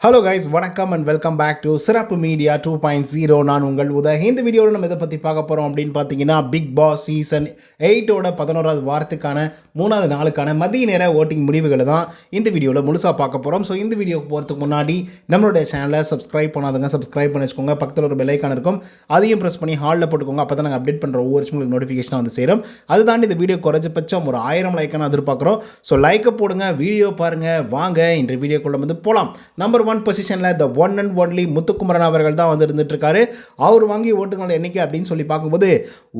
Hello guys, வணக்கம் and welcome back to சிறப்பு media 2.0. நான் உங்கள் உதய். இந்த வீடியோவில் நம்ம இதை பற்றி பார்க்க போகிறோம் அப்படின்னு பார்த்தீங்கன்னா, பிக் பாஸ் சீசன் 8ஓட 11வது வாரத்துக்கான 3வது நாளுக்கான மதிய நேர ஓட்டிங் முடிவுகளை தான் இந்த வீடியோவில் முழுசாக பார்க்க போகிறோம். ஸோ இந்த வீடியோக்கு போகிறதுக்கு முன்னாடி நம்மளுடைய சேனலை சப்ஸ்கிரைப் பண்ணாதுங்க, சப்ஸ்கிரைப் பண்ணி வச்சுக்கோங்க. பக்கத்தில் ஒரு பெல் ஐக்கான் இருக்கும், அதையும் ப்ரெஸ் பண்ணி ஹாலில் போட்டுக்கோங்க. அப்போ தான் நாங்கள் அப்டேட் பண்ணுற ஒவ்வொரு உங்களுக்கு நோட்டிஃபிகேஷன் வந்து சேரும். அது தாண்டி இந்த வீடியோ குறைஞ்சபட்சம் ஒரு 1000 லைக்கான எதிர்பார்க்குறோம். ஸோ லைக்கை போடுங்க, வீடியோ பாருங்கள். வாங்க இந்த வீடியோக்குள்ளே வந்து போகலாம். நம்பர் 1 பொசிஷனில் the one and only Muthukumaran அவர்கள் தான் வந்து இருந்துட்டு இருக்காரு. அவர் வாங்கிய ஓட்டுகள் எண்ணிக்கை அப்படின்னு சொல்லி பார்க்கும்போது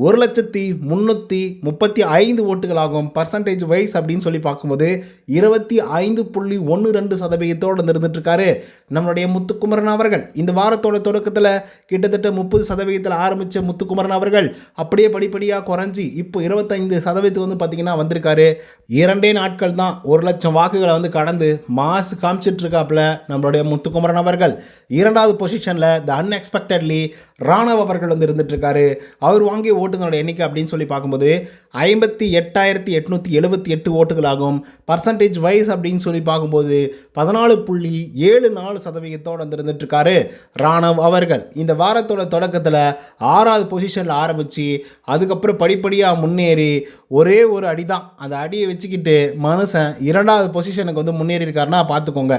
1,335 ஓட்டுகள் ஆகும். பர்சன்டேஜ் வைஸ் அப்படின்னு சொல்லி பார்க்கும்போது 25.12% இருந்துட்டு இருக்காரு நம்மளுடைய முத்துக்குமரன் அவர்கள். இந்த வாரத்தோட தொடக்கத்தில் கிட்டத்தட்ட 30% ஆரம்பித்த முத்துக்குமரன் அவர்கள் அப்படியே படிப்படியாக குறைஞ்சி இப்போ 25% வந்து பார்த்தீங்கன்னா வந்திருக்காரு. 2 நாட்கள் தான் 1 லட்சம் வாக்குகளை வந்து கடந்து மாசு காமிச்சிட்டு இருக்காப்புல நம்மளுடைய முத்துக்குமரன் அவர்கள். 2வது பொசிஷனில் த அன்எக்ஸ்பெக்டட்லி ராணவ் அவர்கள் வந்து இருந்துட்டு இருக்காரு. அவர் வாங்கிய ஓட்டுகளோட எண்ணிக்கை அப்படின்னு சொல்லி பார்க்கும்போது 58,878 ஓட்டுகள் ஆகும். பர்சன்டேஜ் வைஸ் அப்படின்னு சொல்லி பார்க்கும்போது 14.74% வந்து இருந்துட்டு இருக்காரு ராணவ் அவர்கள். இந்த வாரத்தோட தொடக்கத்தில் 6வது பொசிஷனில் ஆரம்பித்து அதுக்கப்புறம் படிப்படியாக முன்னேறி ஒரே ஒரு அடி தான், அந்த அடியை வச்சுக்கிட்டு மனுஷன் 2வது பொசிஷனுக்கு வந்து முன்னேறி இருக்காருன்னா பார்த்துக்கோங்க.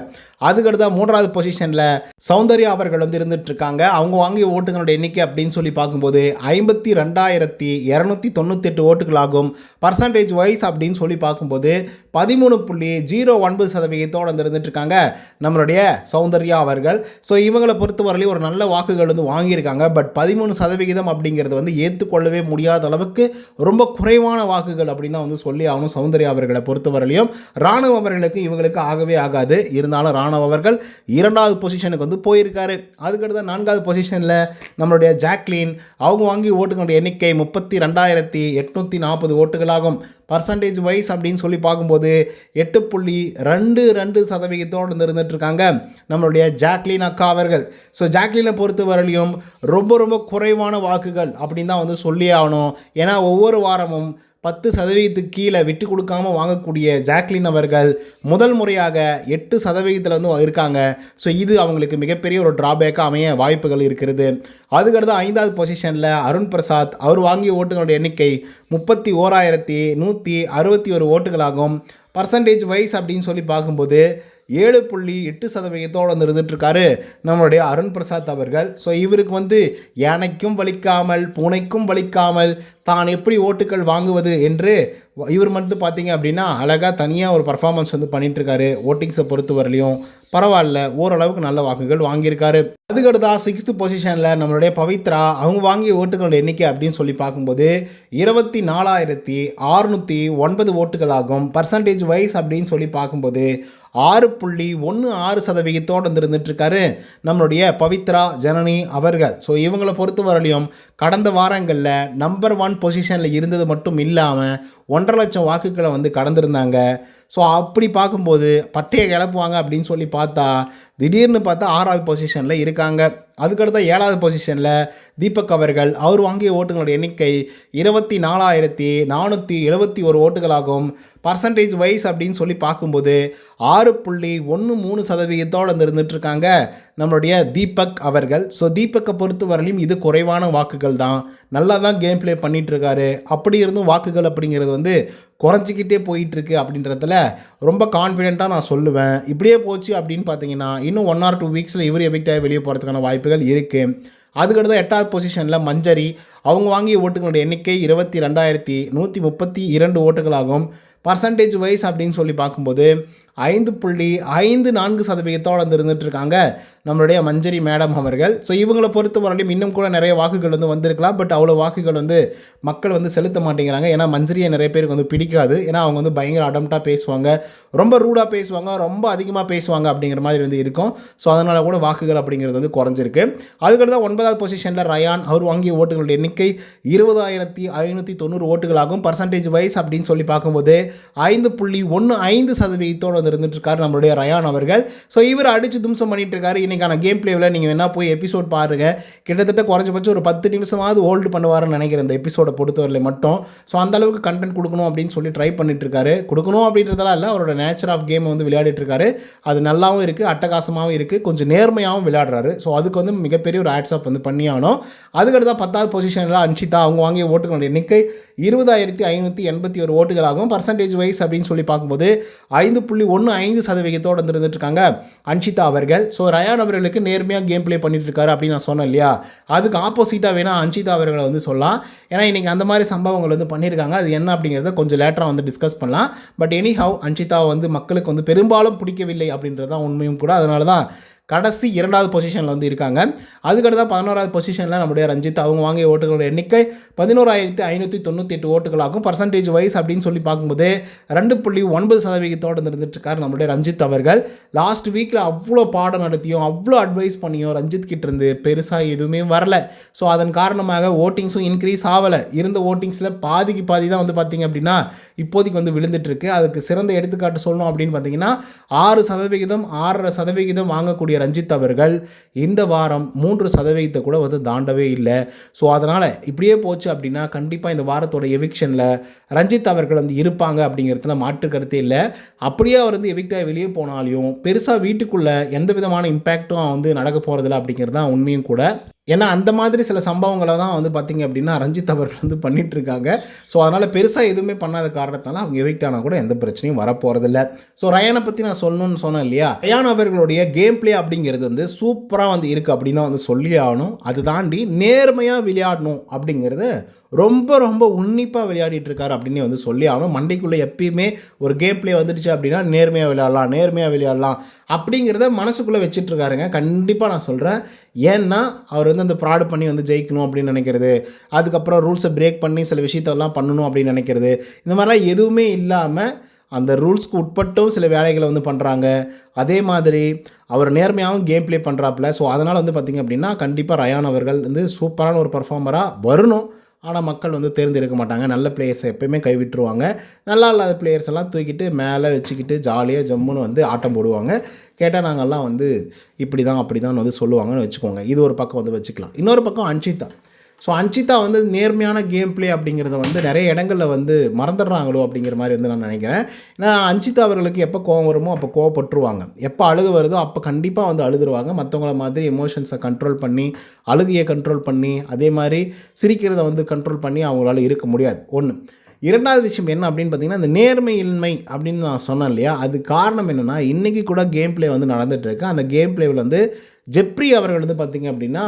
அதுக்கடுத்த 3வது பொசிஷனில் சௌந்தர்யா அவர்கள் வந்து இருந்துட்டு இருக்காங்க. அவங்க வாங்கிய ஓட்டுகளோட எண்ணிக்கை அப்படின்னு சொல்லி பார்க்கும்போது 52,298 ஓட்டுகள் ஆகும். பர்சன்டேஜ் வைஸ் அப்படின்னு சொல்லி பார்க்கும்போது 13.09% வந்து இருந்துட்டு இருக்காங்க நம்மளுடைய சௌந்தர்யா அவர்கள். ஸோ இவங்களை பொறுத்தவரையிலும் ஒரு நல்ல வாக்குகள் வந்து வாங்கியிருக்காங்க. பட் 13% அப்படிங்கிறது வந்து ஏற்றுக்கொள்ளவே முடியாத அளவுக்கு ரொம்ப குறைவான வாக்குகள் அப்படின்னு தான் வந்து சொல்லி ஆகணும் சௌந்தர்யா அவர்களை பொறுத்தவரையிலையும். ராணுவ அவர்களுக்கு இவங்களுக்கு ஆகவே ஆகாது. இருந்தாலும் ராணுவ அவர்கள் 2வது பொசிஷனுக்கு வந்து போயிருக்காரு. அதுக்கடுத்த 4வது பொசிஷனில் நம்மளுடைய ஜாக்லின் அவங்க வாங்கி ஓட்டுகளுடைய எண்ணிக்கை 32,840 ஓட்டுகளாகும். பர்சன்டேஜ் வைஸ் அப்படின்னு சொல்லி பார்க்கும்போது 8.22% இருந்துட்டு இருக்காங்க நம்மளுடைய ஜாக்லின் அக்கா அவர்கள். ஸோ ஜாக்லினை பொறுத்த வரையிலையும் ரொம்ப ரொம்ப குறைவான வாக்குகள் அப்படின்னு தான் வந்து சொல்லி ஆகணும். ஏன்னா ஒவ்வொரு வாரமும் 10% கீழே விட்டு கொடுக்காமல் வாங்கக்கூடிய ஜாக்லின் அவர்கள் முதல் முறையாக 8% வந்து இருக்காங்க. ஸோ இது அவங்களுக்கு மிகப்பெரிய ஒரு ட்ராபேக்காக அமைய வாய்ப்புகள் இருக்கிறது. அதுக்கடுத்து 5வது பொசிஷனில் அருண் பிரசாத் அவர் வாங்கிய ஓட்டுகளுடைய எண்ணிக்கை 31,161 ஓட்டுகளாகும். பர்சன்டேஜ் வைஸ் அப்படின்னு சொல்லி பார்க்கும்போது 7.8% வந்து இருந்துட்டுருக்காரு நம்மளுடைய அருண் பிரசாத் அவர்கள். ஸோ இவருக்கு வந்து யானைக்கும் வலிக்காமல் பூனைக்கும் வலிக்காமல் தான் எப்படி ஓட்டுகள் வாங்குவது என்று இவர் மட்டும் பார்த்தீங்க அப்படின்னா அழகாக தனியாக ஒரு பர்ஃபார்மன்ஸ் வந்து பண்ணிகிட்ருக்காரு. ஓட்டிங்ஸை பொறுத்த வரலையும் பரவாயில்ல, ஓரளவுக்கு நல்ல வாக்குகள் வாங்கியிருக்காரு. அதுக்கடுத்தா 6th பொசிஷனில் நம்மளுடைய பவித்ரா அவங்க வாங்கிய ஓட்டுகளோட எண்ணிக்கை அப்படின்னு சொல்லி பார்க்கும்போது 24,609 ஓட்டுகள் ஆகும். பர்சன்டேஜ் வைஸ் அப்படின்னு சொல்லி பார்க்கும்போது 6.16% வந்து இருந்துட்டுருக்காரு நம்மளுடைய பவித்ரா ஜனனி அவர்கள். ஸோ இவங்களை பொறுத்த வரலையும் கடந்த வாரங்களில் நம்பர் 1 பொசிஷனில் இருந்தது மட்டும் இல்லாமல் 1.5 லட்சம் வாக்குகளை வந்து கடந்திருந்தாங்க. ஸோ அப்படி பார்க்கும்போது பட்டையை கிளப்புவாங்க அப்படின்னு சொல்லி பார்த்தா திடீர்னு பார்த்தா 6வது பொசிஷனில் இருக்காங்க. அதுக்கடுத்த 7வது பொசிஷனில் தீபக் அவர்கள் அவர் வாங்கிய ஓட்டுகளோட எண்ணிக்கை 24,471 ஓட்டுகளாகும். பர்சன்டேஜ் வைஸ் அப்படின்னு சொல்லி பார்க்கும்போது 6.13% வந்து இருந்துட்டு இருக்காங்க நம்மளுடைய தீபக் அவர்கள். ஸோ தீபக்கை பொறுத்த வரலையும் இது குறைவான வாக்குகள் தான், நல்லா தான் கேம் ப்ளே பண்ணிகிட்ருக்காரு. அப்படி இருந்தும் வாக்குகள் அப்படிங்கிறது வந்து குறைஞ்சிக்கிட்டே போயிட்டுருக்கு அப்படின்றதுல ரொம்ப கான்ஃபிடென்ட்டாக நான் சொல்லுவேன். இப்படியே போச்சு அப்படின்னு பார்த்தீங்கன்னா இன்னும் 1 or 2 வீக்ஸில் இவர் எவிக்டாக வெளியே போகிறதுக்கான வாய்ப்புகள் இருக்குது. அதுக்கடுத்து 8வது பொசிஷனில் மஞ்சரி அவங்க வாங்கிய ஓட்டுகளோட எண்ணிக்கை 22,132 ஓட்டுகளாகும். பர்சன்டேஜ் வைஸ் அப்படின்னு சொல்லி பார்க்கும்போது 5.54% வந்து இருந்துட்டு இருக்காங்க நம்மளுடைய மஞ்சரி மேடம் அவர்கள். ஸோ இவங்களை பொறுத்த வரையிலும் இன்னும் கூட நிறைய வாக்குகள் வந்து வந்திருக்கலாம். பட் அவ்வளோ வாக்குகள் வந்து மக்கள் வந்து செலுத்த மாட்டேங்கிறாங்க. ஏன்னா மஞ்சரியை நிறைய பேருக்கு வந்து பிடிக்காது. ஏன்னா அவங்க வந்து பயங்கர அடம்ட்டாக பேசுவாங்க, ரொம்ப ரூடாக பேசுவாங்க, ரொம்ப அதிகமாக பேசுவாங்க அப்படிங்கிற மாதிரி வந்து இருக்கும். ஸோ அதனால் கூட வாக்குகள் அப்படிங்கிறது வந்து குறைஞ்சிருக்கு. அதுக்கடுத்து 9வது பொசிஷனில் ரயான் அவர் வாங்கிய ஓட்டுகளுடைய எண்ணிக்கை 20,590 ஓட்டுகளாகும். பர்சன்டேஜ் வைஸ் அப்படின்னு சொல்லி பார்க்கும்போது 5.15% வந்து இருந்துட்டு இருக்காரு நம்மளுடைய ரயான் அவர்கள். ஸோ இவர் அடித்து தும்சம் பண்ணிட்டு இருக்காரு. இன்றைக்கான கேம் பிளேவில் நீங்கள் வேணா போய் எபிசோட் பாருங்கள். கிட்டத்தட்ட குறைஞ்சபட்சம் ஒரு 10 நிமிஷமாவது ஹோல்டு பண்ணுவாருன்னு நினைக்கிறேன் இந்த எபிசோடை பொறுத்தவரை மட்டும். ஸோ அந்தளவுக்கு கண்டென்ட் கொடுக்கணும் அப்படின்னு சொல்லி ட்ரை பண்ணிட்டு இருக்காரு. கொடுக்கணும் அப்படின்றதெல்லாம் இல்லை, அவரோட நேச்சர் ஆஃப் கேமை வந்து விளையாடிட்டு இருக்காரு. அது நல்லாவும் இருக்குது, அட்டகாசமாகவும் இருக்குது, கொஞ்சம் நேர்மையாகவும் விளையாடுறாரு. ஸோ அதுக்கு வந்து மிகப்பெரிய ஒரு ஹேட்ஸ் ஆஃப் வந்து பண்ணி ஆகணும். அதுக்கடுத்து 10வது பொசிஷனில் அன்ஷிதா. அவங்க வாங்கிய ஓட்டுகளுடைய எண்ணிக்கை 20,581 ஓட்டுகளாகும். பர்சன்டேஜ் வைஸ் அப்படின்னு சொல்லி பார்க்கும்போது 5.15% வந்துட்டு இருக்காங்க அன்ஷிதா அவர்கள். ஸோ ரயான் அவர்களுக்கு நேர்மையாக கேம் பிளே பண்ணிட்டு இருக்காரு அப்படின்னு நான் சொன்னேன் இல்லையா, அதுக்கு ஆப்போசிட்டாக வேணால் அன்ஷிதா அவர்களை வந்து சொல்லலாம். ஏன்னா இன்றைக்கி அந்த மாதிரி சம்பவங்கள் வந்து பண்ணியிருக்காங்க. அது என்ன அப்படிங்கிறத கொஞ்சம் லேட்டராக வந்து டிஸ்கஸ் பண்ணலாம். பட் எனிஹவ் அன்ஷிதாவை வந்து மக்களுக்கு வந்து பெரும்பாலும் பிடிக்கவில்லை அப்படின்றது தான் உண்மையும் கூட. அதனால தான் கடைசி 2வது பொசிஷனில் வந்து இருக்காங்க. அதுக்கடுத்து 11வது பொசிஷனில் நம்முடைய ரஞ்சித். அவங்க வாங்கிய ஓட்டுகளோட எண்ணிக்கை 11,598 ஓட்டுகளாகும். பர்சன்டேஜ் வைஸ் அப்படின்னு சொல்லி பார்க்கும்போது 2.9% இருந்துட்டு இருக்கார் நம்முடைய ரஞ்சித் அவர்கள். லாஸ்ட் வீக்கில் அவ்வளோ பாடம் நடத்தியும் அவ்வளோ அட்வைஸ் பண்ணியும் ரஞ்சித் கிட்ட இருந்து பெருசாக எதுவுமே வரல. ஸோ அதன் காரணமாக ஓட்டிங்ஸும் இன்க்ரீஸ் ஆகலை. இருந்த ஓட்டிங்ஸில் பாதிக்கு பாதி தான் வந்து பார்த்திங்க அப்படின்னா இப்போதைக்கு வந்து விழுந்துட்டுருக்கு. அதுக்கு சிறந்த எடுத்துக்காட்டு சொல்லணும் அப்படின்னு பார்த்தீங்கன்னா 6%, 6.5% வாங்கக்கூடிய ரஞ்சித் அவர்கள் இந்த வாரம் 3% கூட வந்து தாண்டவே இல்லை. ஸோ அதனால் இப்படியே போச்சு அப்படின்னா கண்டிப்பாக இந்த வாரத்தோட எவிக்ஷனில் ரஞ்சித் அவர்கள் வந்து இருப்பாங்க அப்படிங்கிறதுல மாற்று கருத்தே இல்லை. அப்படியே அவர் வந்து எவிக்டாக வெளியே போனாலையும் பெருசாக வீட்டுக்குள்ளே எந்த விதமான இம்பேக்டும் வந்து நடக்க போகிறதில்ல அப்படிங்கிறது தான் உண்மையும் கூட. ஏன்னா அந்த மாதிரி சில சம்பவங்களை தான் வந்து பார்த்திங்க அப்படின்னா ரஞ்சித் அவர்கள் வந்து பண்ணிகிட்ருக்காங்க. ஸோ அதனால் பெருசாக எதுவுமே பண்ணாத காரணத்தினால அவங்க எவிக்ட் ஆனால் கூட எந்த பிரச்சனையும் வரப்போகிறதில்ல. ஸோ ரயானை பற்றி நான் சொல்லணும்னு சொன்னேன் இல்லையா, ரயான் அவர்களுடைய கேம் பிளே அப்படிங்கிறது வந்து சூப்பராக வந்து இருக்குது அப்படின்னு தான் வந்து சொல்லி ஆகணும். அது தாண்டி நேர்மையாக விளையாடணும் அப்படிங்கிறது ரொம்ப ரொம்ப உன்னிப்பாக விளையாடிட்டு இருக்காரு அப்படின்னு வந்து சொல்லி ஆகணும். மண்டைக்குள்ளே எப்பயுமே ஒரு கேம் பிளே வந்துடுச்சு அப்படின்னா நேர்மையாக விளையாடலாம் அப்படிங்கிறத மனசுக்குள்ளே வச்சிட்ருக்காருங்க. கண்டிப்பாக நான் சொல்கிறேன். ஏன்னா அவர் வந்து அந்த ப்ராடு பண்ணி வந்து ஜெயிக்கணும் அப்படின்னு நினைக்கிறது, அதுக்கப்புறம் ரூல்ஸை பிரேக் பண்ணி சில விஷயத்தெல்லாம் பண்ணணும் அப்படின்னு நினைக்கிறது, இந்த மாதிரிலாம் எதுவுமே இல்லாமல் அந்த ரூல்ஸ்க்கு உட்பட்டும் சில வேலைகளை வந்து பண்ணுறாங்க. அதே மாதிரி அவர் நேர்மையாகவும் கேம் பிளே பண்ணுறாப்புல. ஸோ அதனால் வந்து பார்த்திங்க அப்படின்னா கண்டிப்பாக ரயான் அவர்கள் வந்து சூப்பரான ஒரு பர்ஃபார்மராக வரணும். ஆனால் மக்கள் வந்து தேர்ந்தெடுக்க மாட்டாங்க. நல்ல பிளேயர்ஸை எப்போயுமே கைவிட்டுருவாங்க. நல்லா இல்லாத பிளேயர்ஸ் எல்லாம் தூக்கிட்டு மேலே வச்சுக்கிட்டு ஜாலியாக ஜம்முன்னு வந்து ஆட்டம் போடுவாங்க. கேட்டால் நாங்கள்லாம் வந்து இப்படி தான் அப்படி தான் வந்து சொல்லுவாங்கன்னு வச்சுக்கோங்க. இது ஒரு பக்கம் வந்து வச்சுக்கலாம். இன்னொரு பக்கம் அன்ஷிதா. ஸோ அன்ஷிதா வந்து நேர்மையான கேம் பிளே அப்படிங்கிறத வந்து நிறைய இடங்களில் வந்து மறந்துடுறாங்களோ அப்படிங்கிற மாதிரி வந்து நான் நினைக்கிறேன். ஏன்னா அன்ஷிதா அவர்களுக்கு எப்போ கோவம் வருமோ அப்போ கோவப்பட்டுருவாங்க. எப்போ அழுகு வருதோ அப்போ கண்டிப்பாக வந்து அழுதுருவாங்க. மற்றவங்கள மாதிரி எமோஷன்ஸை கண்ட்ரோல் பண்ணி, அழுகையை கண்ட்ரோல் பண்ணி, அதே மாதிரி சிரிக்கிறத வந்து கண்ட்ரோல் பண்ணி அவங்களால இருக்க முடியாது. ஒன்று. 2வது விஷயம் என்ன அப்படின்னு பார்த்தீங்கன்னா, இந்த நேர்மையின்மை அப்படின்னு நான் சொன்னேன் இல்லையா, அது காரணம் என்னென்னா இன்றைக்கி கூட கேம் பிளே வந்து நடந்துகிட்ருக்கு. அந்த கேம் பிளேவில் வந்து ஜெப்ரி அவர்கள் வந்து பார்த்திங்க அப்படின்னா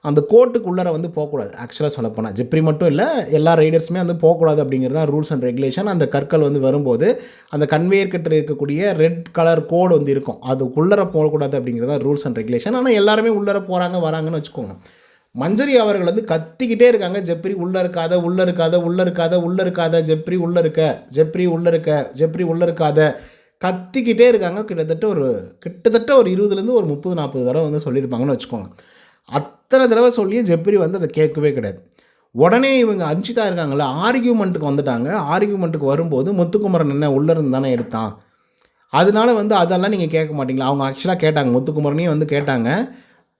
அந்த கோர்ட்டுக்குள்ளே வந்து போகக்கூடாது. ஆக்சுவலாக சொல்லப்போனால் ஜெப்ரி மட்டும் இல்லை, எல்லா ரைடர்ஸுமே வந்து போகக்கூடாது அப்படிங்கிறது தான் ரூல்ஸ் அண்ட் ரெகுலேஷன். அந்த கற்கள் வந்து வரும்போது அந்த கன்வேயர் கிட்ட இருக்கக்கூடிய ரெட் கலர் கோடு வந்து இருக்கும், அதுக்குள்ளே போகக்கூடாது அப்படிங்கிறது தான் ரூல்ஸ் அண்ட் ரெகுலேஷன். ஆனால் எல்லாருமே உள்ளே போகிறாங்க வராங்கன்னு வச்சுக்கோங்க. மஞ்சரி அவர்கள் வந்து கத்திக்கிட்டே இருக்காங்க, ஜெப்ரி உள்ளே இருக்காத, ஜெப்ரி உள்ளே இருக்காத கத்திக்கிட்டே இருக்காங்க. கிட்டத்தட்ட ஒரு 20லேருந்து ஒரு 30-40 தடவை வந்து சொல்லியிருப்பாங்கன்னு வச்சுக்கோங்க. அத்தனை தடவை சொல்லியும் ஜெப்ரி வந்து அதை கேட்கவே கிடையாது. உடனே இவங்க அன்ஷிதா இருக்காங்கள்ல, ஆர்கியூமெண்ட்டுக்கு வந்துட்டாங்க. ஆர்கியூமெண்ட்டுக்கு வரும்போது முத்துக்குமரன் என்ன உள்ளே இருந்து தானே எடுத்தான், அதனால வந்து அதெல்லாம் நீங்கள் கேட்க மாட்டீங்களா? அவங்க ஆக்சுவலாக கேட்டாங்க, முத்துக்குமரனையும் வந்து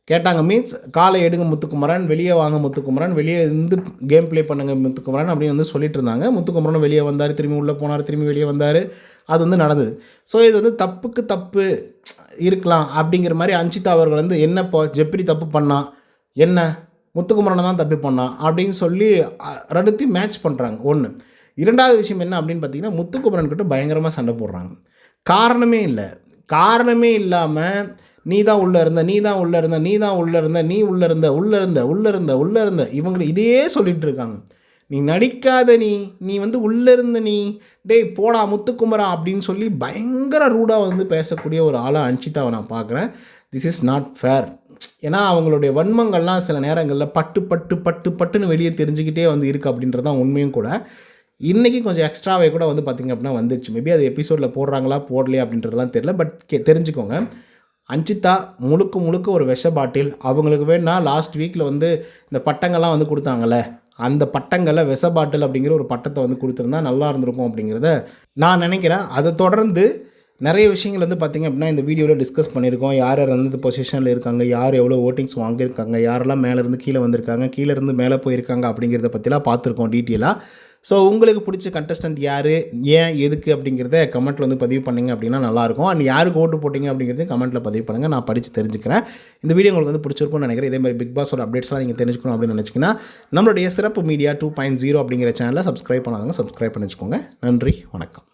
கேட்டாங்க மீன்ஸ் காலை எடுங்க முத்துக்குமரன், வெளியே வாங்க முத்துக்குமரன், வெளியே இருந்து கேம் ப்ளே பண்ணுங்க முத்துக்குமரன் அப்படின்னு வந்து சொல்லிட்டு இருந்தாங்க. முத்துக்குமரன் வெளியே வந்தார், திரும்பி உள்ளே போனார், திரும்பி வெளியே வந்தார். அது வந்து நடந்தது. ஸோ இது வந்து தப்புக்கு தப்பு இருக்கலாம் அப்படிங்கிற மாதிரி அன்ஷிதா அவர்கள் வந்து என்னப்போ ஜெப்ரி தப்பு பண்ணான், என்ன முத்துக்குமரனை தான் தப்பு பண்ணான் அப்படின்னு சொல்லி ரெண்டுத்தையும் மேட்ச் பண்ணுறாங்க. ஒன்று. 2வது விஷயம் என்ன அப்படின்னு பார்த்தீங்கன்னா, முத்துக்குமரன் கிட்ட பயங்கரமாக சண்டை போடுறாங்க. காரணமே இல்லாமல் நீ தான் உள்ளே இருந்த இவங்களை இதையே சொல்லிகிட்டு இருக்காங்க. நீ நடிக்காத, நீ வந்து உள்ளே இருந்த, டேய் போடா முத்துக்குமரா அப்படின்னு சொல்லி பயங்கர ரூடாக வந்து பேசக்கூடிய ஒரு ஆளாக அன்ஷிதாவை நான் பார்க்குறேன். This is not fair. ஏன்னா அவங்களுடைய வன்மங்கள்லாம் சில நேரங்களில் பட்டுன்னு வெளியே தெரிஞ்சுக்கிட்டே வந்து இருக்குது அப்படின்றது தான் உண்மையும் கூட. இன்றைக்கி கொஞ்சம் எக்ஸ்ட்ராவே கூட வந்து பார்த்திங்க அப்படின்னா வந்துடுச்சு. மேபி அது எபிசோடில் போடுறாங்களா போடலையா அப்படின்றதெல்லாம் தெரியல. பட் தெரிஞ்சுக்கோங்க, அன்ஷிதா முழுக்க ஒரு விஷ பாட்டில். அவங்களுக்கு வேணால் லாஸ்ட் வீக்கில் வந்து இந்த பட்டங்கள்லாம் வந்து கொடுத்தாங்கல்ல, அந்த பட்டங்களை விஷ பாட்டில் அப்படிங்கிற ஒரு பட்டத்தை வந்து கொடுத்துருந்தா நல்லா இருந்திருக்கும் அப்படிங்கிறத நான் நினைக்கிறேன். அதை தொடர்ந்து நிறைய விஷயங்கள் வந்து பார்த்திங்க அப்படின்னா இந்த வீடியோவில் டிஸ்கஸ் பண்ணியிருக்கோம். யார் யார் வந்து பொசிஷனில் இருக்காங்க, யார் எவ்வளோ ஓட்டிங்ஸ் வாங்கியிருக்காங்க, யாரெல்லாம் மேலேருந்து கீழே வந்திருக்காங்க, கீழேருந்து மேலே போயிருக்காங்க அப்படிங்கிறத பற்றிலாம் பார்த்துருக்கோம் டீட்டெயிலாக. ஸோ உங்களுக்கு பிடிச்ச கண்டஸ்டன்ட் யார், ஏன், எதுக்கு அப்படிங்கிறத கமெண்ட்டில் வந்து பதிவு பண்ணிங்க அப்படின்னா நல்லாயிருக்கும். அண்ட் யாருக்கு ஓட்டு போட்டிங்க அப்படிங்கிறதையும் கமெண்ட்டில் பதிவு பண்ணுங்கள், நான் படித்து தெரிஞ்சுக்கிறேன். இந்த வீடியோ உங்களுக்கு வந்து பிடிச்சிருக்கும்னு நினைக்கிறேன். இதே மாதிரி பிக் பாஸோட அப்டேட்ஸ்லாம் நீங்கள் தெரிஞ்சுக்கணும் அப்படின்னு நினச்சிங்கன்னா நம்மளுடைய சிறப்பு மீடியா 2.0 அப்படிங்கிற சேனலை சப்ஸ்கிரைப் பண்ணாதவங்க சப்ஸ்கிரைப் பண்ணி வச்சுக்கோங்க. நன்றி, வணக்கம்.